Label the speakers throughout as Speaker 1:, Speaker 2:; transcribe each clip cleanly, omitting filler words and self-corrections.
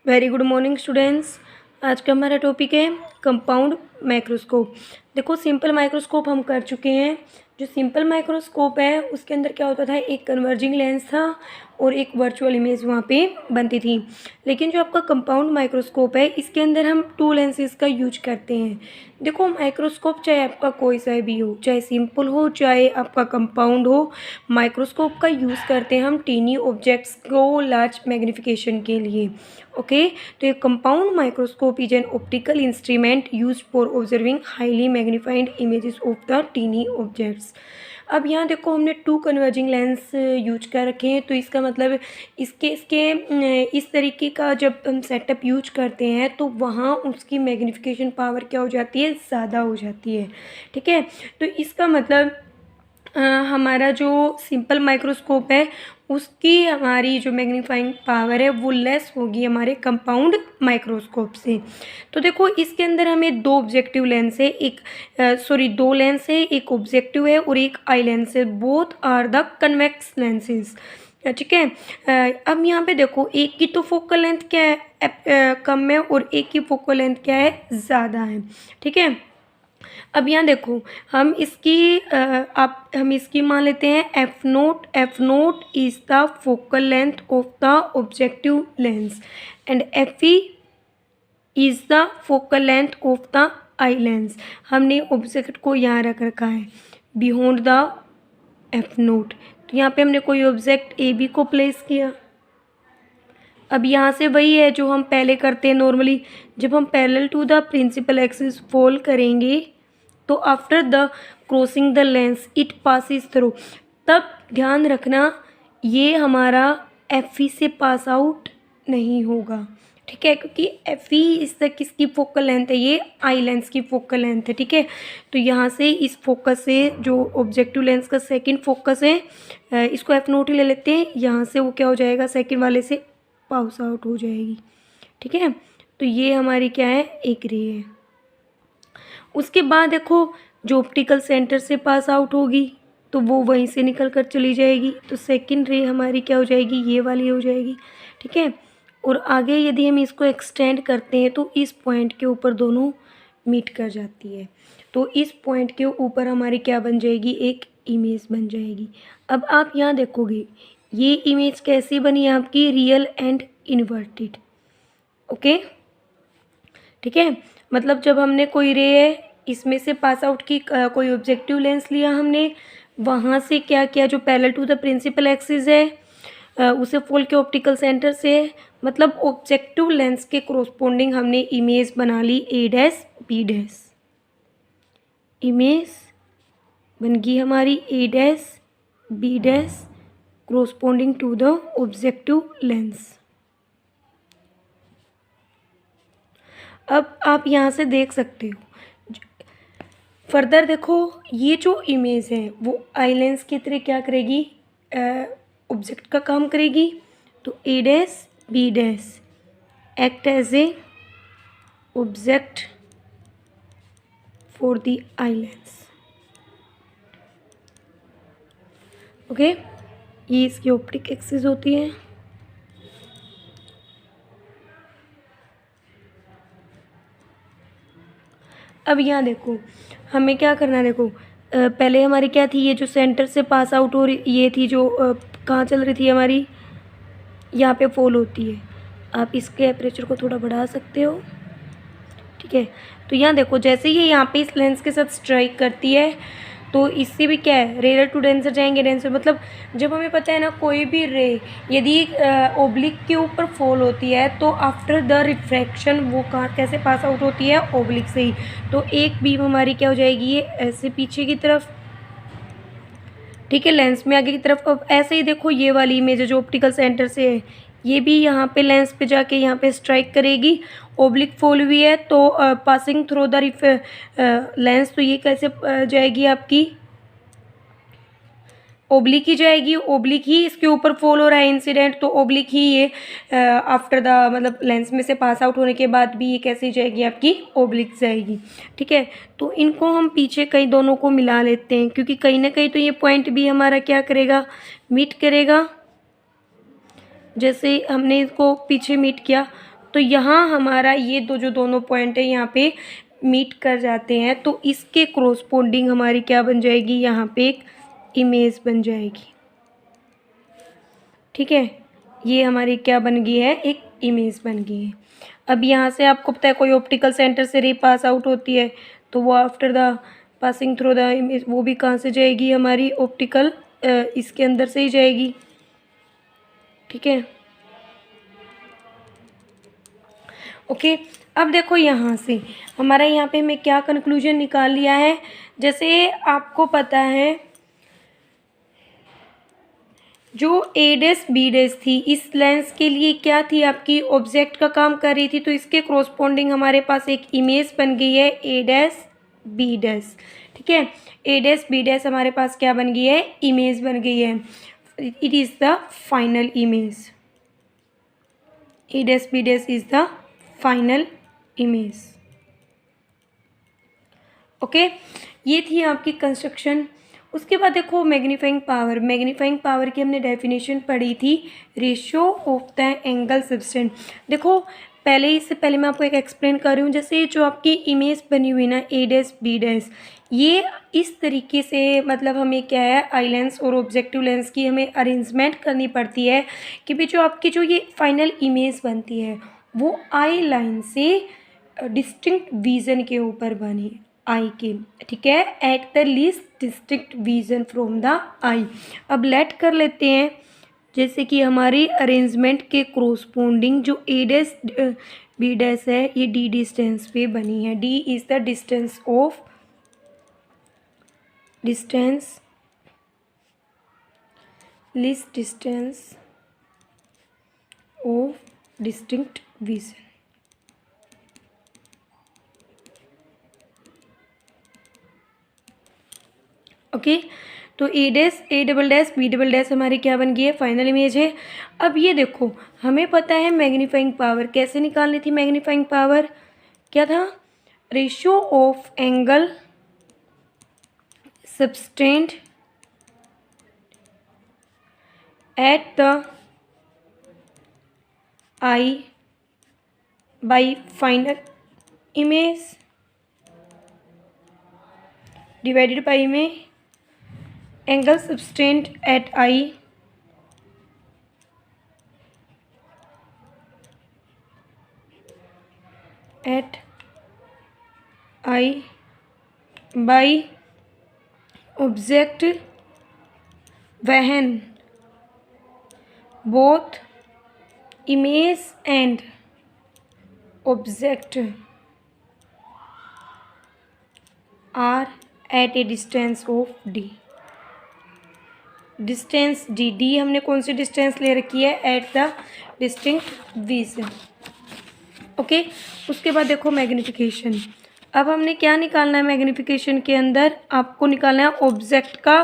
Speaker 1: Very good morning students. आज का हमारा टॉपिक है कंपाउंड माइक्रोस्कोप। देखो सिंपल माइक्रोस्कोप हम कर चुके हैं। जो सिंपल माइक्रोस्कोप है उसके अंदर क्या होता था, एक कन्वर्जिंग लेंस था और एक वर्चुअल इमेज वहाँ पे बनती थी। लेकिन जो आपका कंपाउंड माइक्रोस्कोप है इसके अंदर हम टू लेंसेज का यूज करते हैं। देखो माइक्रोस्कोप चाहे आपका कोई सा भी हो, चाहे सिंपल हो चाहे आपका कंपाउंड हो, माइक्रोस्कोप का यूज़ करते हैं हम टीनी ऑब्जेक्ट्स को लार्ज मैग्नीफिकेशन के लिए। ओके, तो ये compound microscope is an optical instrument used for observing highly magnified images of the tiny objects. अब यहाँ देखो हमने टू कन्वर्जिंग लेंस यूज कर रखे हैं, तो इसका मतलब इस तरीके का जब हम सेटअप यूज करते हैं तो वहाँ उसकी मैग्नीफिकेशन पावर क्या हो जाती है, ज़्यादा हो जाती है। ठीक है, तो इसका मतलब हमारा जो सिंपल माइक्रोस्कोप है उसकी हमारी जो मैग्नीफाइंग पावर है वो लेस होगी हमारे कंपाउंड माइक्रोस्कोप से। तो देखो इसके अंदर हमें दो ऑब्जेक्टिव लेंस है, दो लेंस है, एक ऑब्जेक्टिव है और एक आई लेंस है। Both are the convex lenses. ठीक है, अब यहाँ पे देखो एक की तो फोकल लेंथ क्या है, कम है, और एक की फोकल लेंथ क्या है, ज़्यादा है। ठीक है, अब यहाँ देखो हम इसकी मान लेते हैं F note is the focal length of the objective lens and F E is the focal length of the eye lens. हमने ऑब्जेक्ट को यहाँ रख रखा है बियॉन्ड द एफ नोट। तो यहाँ पे हमने कोई ऑब्जेक्ट ए बी को प्लेस किया। अब यहाँ से वही है जो हम पहले करते हैं नॉर्मली, जब हम parallel to the principal axis fall करेंगे तो after the crossing the lens it passes through. तब ध्यान रखना ये हमारा एफ ई से पास आउट नहीं होगा। ठीक है, क्योंकि एफ ई इस तक किसकी फोकल लेंथ है, ये आई लेंस की फोकल लेंथ है। ठीक है, तो यहाँ से इस फोकस से जो ऑब्जेक्टिव लेंस का सेकंड फोकस है इसको एफ नोट ही ले लेते हैं। यहाँ से वो क्या हो जाएगा, सेकंड वाले से पास आउट हो जाएगी। ठीक है, तो ये हमारी क्या है, एक रे है। उसके बाद देखो जो ऑप्टिकल सेंटर से पास आउट होगी तो वो वहीं से निकल कर चली जाएगी, तो सेकंड रे हमारी क्या हो जाएगी, ये वाली हो जाएगी। ठीक है, और आगे यदि हम इसको एक्सटेंड करते हैं तो इस पॉइंट के ऊपर दोनों मीट कर जाती है। तो इस पॉइंट के ऊपर हमारी क्या बन जाएगी, एक इमेज बन जाएगी। अब आप यहाँ देखोगे ये इमेज कैसी बनी आपकी, रियल एंड इन्वर्टेड। ओके, ठीक है, मतलब जब हमने कोई रे है इसमें से पास आउट की, कोई ऑब्जेक्टिव लेंस लिया हमने, वहाँ से क्या किया, जो parallel to the principal axis है उसे फोल्ड के ऑप्टिकल सेंटर से, मतलब ऑब्जेक्टिव लेंस के कोरोस्पोंडिंग हमने इमेज बना ली A dash B dash. Image बन गई हमारी A dash B dash corresponding to the objective lens. अब आप यहाँ से देख सकते हो फर्दर, देखो ये जो इमेज है वो आई लेंस की तरह क्या करेगी, ऑब्जेक्ट का काम करेगी। तो A dash B dash act as a object for the eye lens. Okay, ये इसकी ऑप्टिक एक्सिस होती है। अब यहाँ देखो हमें क्या करना है, देखो पहले हमारी क्या थी, ये जो सेंटर से पास आउट हो रही, ये थी जो कहाँ चल रही थी हमारी, यहाँ पे फॉल होती है। आप इसके एपरेचर को थोड़ा बढ़ा सकते हो। ठीक है, तो यहाँ देखो जैसे ये यहाँ पे इस लेंस के साथ स्ट्राइक करती है तो इससे भी क्या है, रेयर टू डेंसर जाएंगे। डेंसर मतलब जब हमें पता है ना कोई भी रे यदि ओब्लिक के ऊपर फॉल होती है तो आफ्टर द रिफ्रैक्शन वो कहाँ कैसे पास आउट होती है, ओब्लिक से ही। तो एक बीम हमारी क्या हो जाएगी, ये ऐसे पीछे की तरफ, ठीक है, लेंस में आगे की तरफ। अब ऐसे ही देखो ये वाली इमेज है जो ऑप्टिकल सेंटर से है, ये भी यहाँ पे लेंस पे जाके यहाँ पे स्ट्राइक करेगी, ओब्लिक फॉल हुई है तो पासिंग थ्रू द लेंस, तो ये कैसे जाएगी आपकी, ओब्लिक ही जाएगी। ओब्लिक ही इसके ऊपर फॉल हो रहा है इंसिडेंट, तो ओब्लिक ही ये आफ्टर द मतलब लेंस में से पास आउट होने के बाद भी ये कैसे जाएगी, आपकी ओब्लिक जाएगी। ठीक है, तो इनको हम पीछे कहीं दोनों को मिला लेते हैं, क्योंकि कहीं ना कहीं तो ये पॉइंट भी हमारा क्या करेगा, मीट करेगा। जैसे हमने इसको पीछे मीट किया तो यहाँ हमारा ये जो दोनों पॉइंट है यहाँ पे मीट कर जाते हैं, तो इसके कोरोस्पोंडिंग हमारी क्या बन जाएगी, यहाँ पे एक इमेज बन जाएगी। ठीक है, ये हमारी क्या बन गई है, एक इमेज बन गई है। अब यहाँ से आपको पता है कोई ऑप्टिकल सेंटर से रे पास आउट होती है, तो वो after the passing through the image वो भी कहाँ से जाएगी, हमारी ऑप्टिकल इसके अंदर से ही जाएगी। ठीक है, ओके। अब देखो यहाँ से हमारा यहाँ पे मैं क्या कंक्लूजन निकाल लिया है, जैसे आपको पता है जो ए डैश बी डैश थी इस लेंस के लिए क्या थी, आपकी ऑब्जेक्ट का काम कर रही थी, तो इसके कोरोस्पोंडिंग हमारे पास एक इमेज बन गई है ए डैश बी डैश। ठीक है, ए डैश बी डैश हमारे पास क्या बन गई है, इमेज बन गई है। It is the final image, A dash B dash is the final image. Okay, ये थी आपकी कंस्ट्रक्शन। उसके बाद देखो मैग्नीफाइंग पावर, मैग्नीफाइंग पावर की हमने डेफिनेशन पढ़ी थी, ratio of the angle subtend. देखो पहले, इससे पहले मैं आपको एक एक्सप्लेन कर रही हूँ, जैसे जो आपकी इमेज बनी हुई ना ए डैश बी डैश, ये इस तरीके से मतलब हमें क्या है आई लेंस और ऑब्जेक्टिव लेंस की हमें अरेंजमेंट करनी पड़ती है कि भी जो आपकी जो ये फाइनल इमेज बनती है वो आई लाइन से डिस्टिंक्ट विजन के ऊपर बने, आई के। ठीक है, at the least distinct vision from the eye. अब लेट कर लेते हैं, जैसे कि हमारी अरेंजमेंट के कोरोस्पोंडिंग जो ए डैश बी डैश है ये डी डिस्टेंस पे बनी है। D is the distance of least distance of distinct vision. Okay, तो A dash A double dash B double dash हमारी क्या बन गई है, फाइनल इमेज है। अब ये देखो हमें पता है मैग्नीफाइंग पावर कैसे निकालनी थी, मैग्नीफाइंग पावर क्या था, ratio of angle subtend at the eye by final image divided by में angle subtend at eye by object when both image and object are at a distance of d। Distance D, D हमने कौन सी distance ले रखी है, at the distinct vision. Okay, उसके बाद देखो magnification. अब हमने क्या निकालना है मैग्नीफिकेशन के अंदर, आपको निकालना है ऑब्जेक्ट का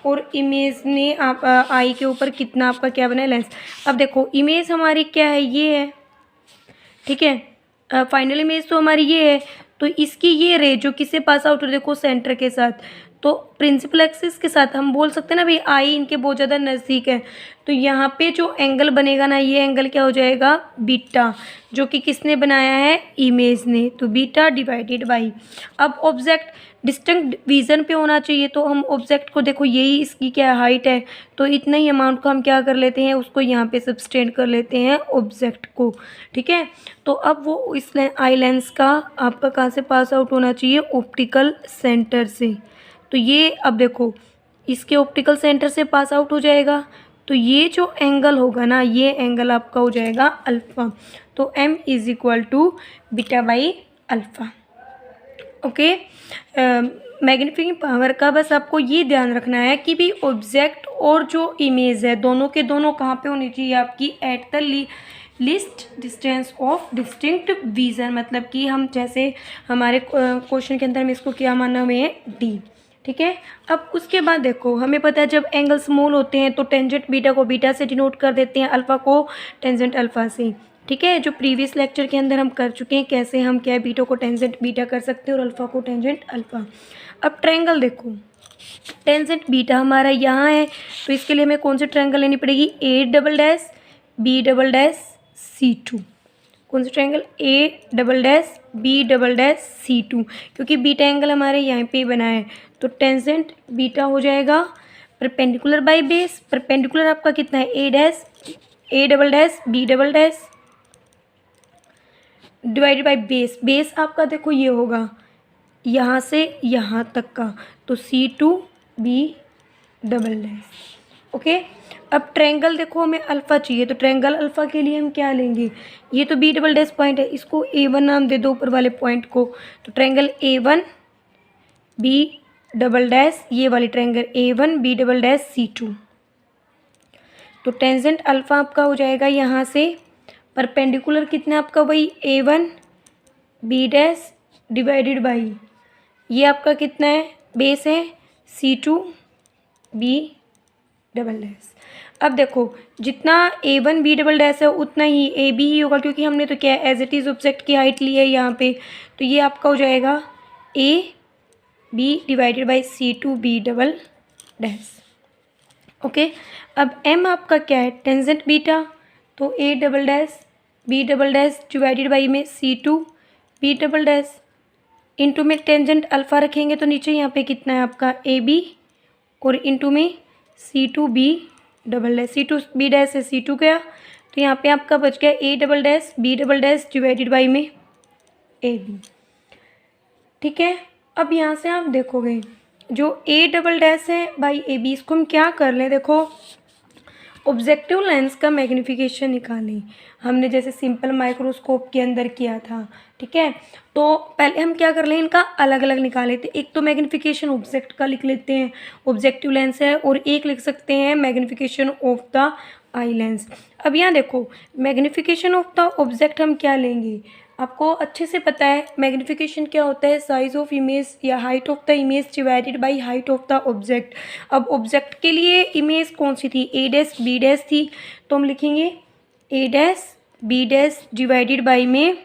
Speaker 1: और इमेज ने आप आई के ऊपर कितना आपका क्या बना है लेंस। अब देखो इमेज हमारी क्या है, ये है। ठीक है, फाइनल इमेज तो हमारी ये है, तो इसकी ये रे जो किससे पास आउट हो, देखो सेंटर के साथ, तो प्रिंसिपल एक्सिस के साथ हम बोल सकते हैं ना भाई आई इनके बहुत ज़्यादा नज़दीक है, तो यहाँ पे जो एंगल बनेगा ना ये एंगल क्या हो जाएगा, बीटा, जो कि किसने बनाया है, इमेज ने, तो बीटा डिवाइडेड बाई। अब ऑब्जेक्ट डिस्टिंक्ट विजन पे होना चाहिए, तो हम ऑब्जेक्ट को देखो यही इसकी क्या हाइट है, तो इतना ही अमाउंट को हम क्या कर लेते हैं, उसको यहाँ पे सबटेंड कर लेते हैं ऑब्जेक्ट को। ठीक है, तो अब वो इस आई लेंस का आपका कहाँ से पास आउट होना चाहिए, ऑप्टिकल सेंटर से। तो ये अब देखो इसके ऑप्टिकल सेंटर से पास आउट हो जाएगा, तो ये जो एंगल होगा ना ये एंगल आपका हो जाएगा अल्फ़ा, तो m is equal to beta by alpha. Okay, magnifying power का बस आपको ये ध्यान रखना है कि भी ऑब्जेक्ट और जो इमेज है दोनों के दोनों कहाँ पे होनी चाहिए आपकी, eight the least distance of distinct vision, मतलब कि हम जैसे हमारे क्वेश्चन के अंदर में इसको क्या माना हुआ है, डी। ठीक है, अब उसके बाद देखो हमें पता है जब एंगल स्मॉल होते हैं तो टेंजेंट बीटा को बीटा से डिनोट कर देते हैं, अल्फ़ा को टेंजेंट अल्फ़ा से। ठीक है, जो प्रीवियस लेक्चर के अंदर हम कर चुके हैं कैसे हम क्या बीटा को टेंजेंट बीटा कर सकते हैं और अल्फ़ा को टेंजेंट अल्फ़ा। अब ट्रायंगल देखो, टेंजेंट बीटा हमारा यहाँ है, तो इसके लिए हमें कौन सी ट्रायंगल लेनी पड़ेगी, A double dash B double dash C2। कौन सा triangle, A double dash B double dash C two, क्योंकि बीटा एंगल हमारे यहाँ पे बना है तो टेंजेंट बीटा हो जाएगा परपेंडिकुलर बाय बेस। परपेंडिकुलर आपका कितना है, A dash A double dash B double dash divided by base. Base आपका देखो ये होगा यहाँ से यहाँ तक का, तो C two B double dash. Okay, अब ट्रायंगल देखो हमें अल्फ़ा चाहिए, तो ट्रायंगल अल्फ़ा के लिए हम क्या लेंगे, ये तो बी डबल डैश पॉइंट है, इसको ए वन नाम दे दो ऊपर वाले पॉइंट को, तो triangle A one B double dash, ये वाली triangle A one B double dash C two. तो टेंजेंट अल्फ़ा आपका हो जाएगा यहाँ से, परपेंडिकुलर कितना आपका वही A one B dash divided by ये आपका कितना है, बेस है C two B double dash. अब देखो जितना A one B double dash है उतना ही ए बी ही होगा, क्योंकि हमने तो क्या है एज इट इज़ ऑब्जेक्ट की हाइट ली है यहाँ पे, तो ये आपका हो जाएगा A B divided by C two B double dash. Okay, अब एम आपका क्या है, टेंजेंट बीटा, तो A double dash B double dash divided by में C two B double dash into में टेंजेंट अल्फ़ा रखेंगे, तो नीचे यहाँ पे कितना है आपका ए बी और इंटू में C two B double dash, C two B dash से सी टू गया, तो यहाँ पे आपका बच गया A double dash B double dash divided by में ए बी। ठीक है, अब यहाँ से आप देखोगे जो ए डबल डैश है बाई ए बी, इसको हम क्या कर लें, देखो ऑब्जेक्टिव लेंस का मैग्नीफिकेशन निकालें, हमने जैसे सिंपल माइक्रोस्कोप के अंदर किया था। ठीक है, तो पहले हम क्या कर लें, इनका अलग अलग निकाल लेते हैं। एक तो मैग्नीफिकेशन ऑब्जेक्ट का लिख लेते हैं, ऑब्जेक्टिव लेंस है, और एक लिख सकते हैं magnification of the eye lens. अब यहाँ देखो मैग्नीफिकेशन ऑफ द ऑब्जेक्ट हम क्या लेंगे, आपको अच्छे से पता है मैग्नीफिकेशन क्या होता है, साइज ऑफ इमेज या height of the image divided by height of the object. अब ऑब्जेक्ट के लिए इमेज कौन सी थी, ए डैश बी डैश थी, तो हम लिखेंगे A dash B dash divided by में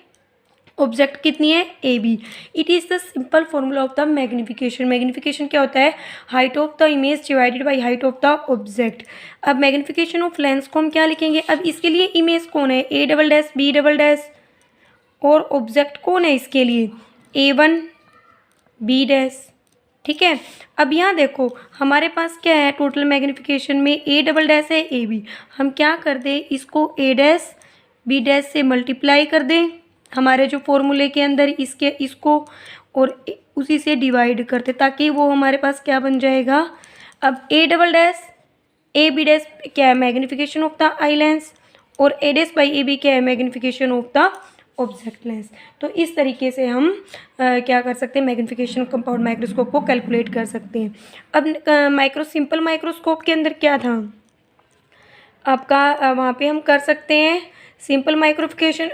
Speaker 1: ऑब्जेक्ट कितनी है, A B. It is the simple formula of the magnification. Magnification क्या होता है, height of the image divided by height of the object. अब मैग्नीफिकेशन ऑफ लेंस को हम क्या लिखेंगे, अब इसके लिए इमेज कौन है, A double dash B double dash, और ऑब्जेक्ट कौन है इसके लिए, ए वन बी डैश। ठीक है, अब यहाँ देखो हमारे पास क्या है, टोटल मैग्नीफिकेशन में ए डबल डैश है ए बी, हम क्या कर दें, इसको ए डैश बी डैश से मल्टीप्लाई कर दें हमारे जो फॉर्मूले के अंदर इसके इसको, और उसी से डिवाइड करते, ताकि वो हमारे पास क्या बन जाएगा। अब A double dash A B dash क्या है, magnification of the eye lens, और A dash by A B क्या है, magnification of the object lens. तो इस तरीके से हम क्या कर सकते हैं, मैग्नीफिकेशन कंपाउंड माइक्रोस्कोप को कैलकुलेट कर सकते हैं। अब सिंपल माइक्रोस्कोप के अंदर क्या था आपका, वहाँ पे हम कर सकते हैं सिंपल माइक्रोफिकेशन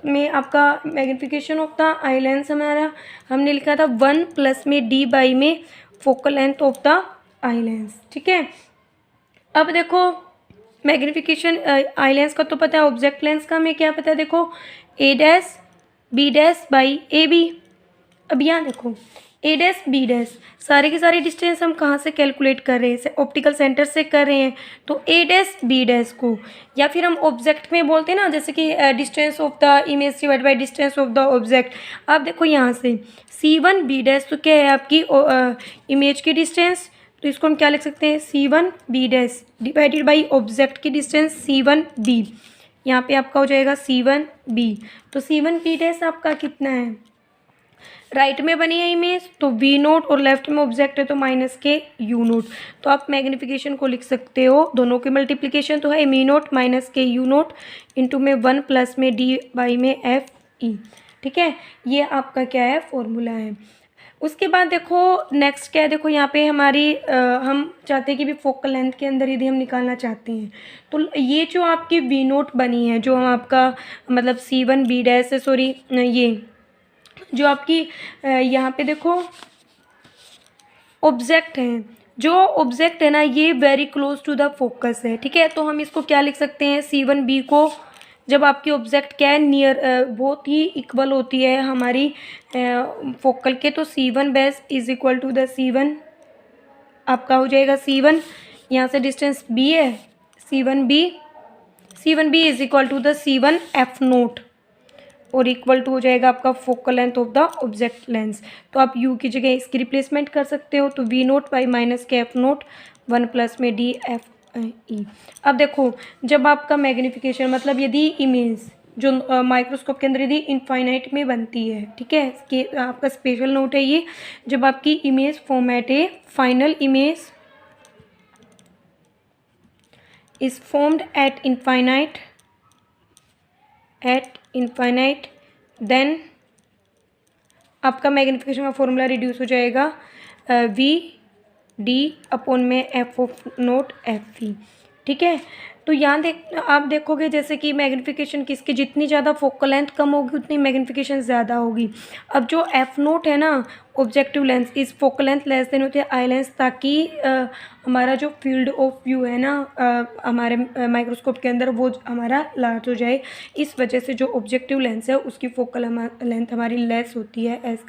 Speaker 1: में आपका magnification of the eye lens हमारा हमने लिखा था 1 प्लस में डी बाई में focal length of the eye lens. ठीक है, अब देखो मैग्नीफिकेशन आई लेंस का तो पता है, ऑब्जेक्ट लेंस का हमें क्या पता है, देखो A dash B dash by A B. अब यहाँ देखो ए डैश बी डैश सारे के सारे डिस्टेंस हम कहाँ से कैलकुलेट कर रहे हैं, ऑप्टिकल सेंटर से कर रहे हैं, तो ए डैश बी डैश को, या फिर हम ऑब्जेक्ट में बोलते हैं ना, जैसे कि distance of the image divide by distance of the object. अब देखो यहाँ से सी वन बी डैश तो क्या है आपकी इमेज की डिस्टेंस, तो इसको हम क्या लिख सकते हैं, C one B dash divided by object की डिस्टेंस सी वन बी, यहाँ पे आपका हो जाएगा सी वन बी। तो सी वन बी डैश आपका कितना है, राइट में बनी है इमेज तो वी नोट, और लेफ्ट में ऑब्जेक्ट है तो माइनस के यू नोट। तो आप मैग्नीफिकेशन को लिख सकते हो, दोनों की मल्टीप्लिकेशन तो है मी नोट माइनस के यू नोट इंटू में 1 प्लस में डी बाई में एफ ई। ठीक है, ये आपका क्या है फॉर्मूला है। उसके बाद देखो नेक्स्ट क्या है, देखो यहाँ पे हमारी हम चाहते हैं कि भी फोकल लेंथ के अंदर यदि हम निकालना चाहते हैं, तो ये जो आपकी वी नोट बनी है, जो हम आपका मतलब सी वन बी डैश से सॉरी ये जो आपकी यहाँ पे देखो ऑब्जेक्ट है, जो ऑब्जेक्ट है ना ये very close to the focus है। ठीक है, तो हम इसको क्या लिख सकते हैं, सी वन बी को जब आपकी ऑब्जेक्ट क्या है नियर बहुत ही इक्वल होती है हमारी फोकल के, तो C one base is equal to the C one आपका हो जाएगा सी वन, यहाँ से डिस्टेंस बी है C one B is equal to the C one F naught. और इक्वल टू हो जाएगा आपका focal length of the object lens. तो आप यू की जगह इसकी रिप्लेसमेंट कर सकते हो, तो वी नोट बाई माइनस के एफ नोट 1 प्लस में डी एफ ई। अब देखो, जब आपका मैग्नीफिकेशन मतलब यदि इमेज जो माइक्रोस्कोप के अंदर यदि इनफाइनाइट में बनती है, ठीक है, कि आपका स्पेशल नोट है ये, जब आपकी इमेज फॉर्मेट है final image is formed at infinite then आपका मैग्नीफिकेशन का फॉर्मूला रिड्यूस हो जाएगा वी डी अपॉन में F of note F E. ठीक है, तो यहाँ आप देखोगे जैसे कि मैग्नीफिकेशन किसकी जितनी ज़्यादा फोकल लेंथ कम होगी उतनी मैग्नीफिकेशन ज़्यादा होगी। अब जो एफ नोट है ना ऑब्जेक्टिव लेंस इस फोकल लेंथ लेस देन होती है आई लेंस, ताकि हमारा जो फील्ड ऑफ व्यू है ना हमारे माइक्रोस्कोप के अंदर वो हमारा लार्ज हो जाए। इस वजह से जो ऑब्जेक्टिव लेंस है उसकी फोकल लेंथ हमारी लेस होती है एज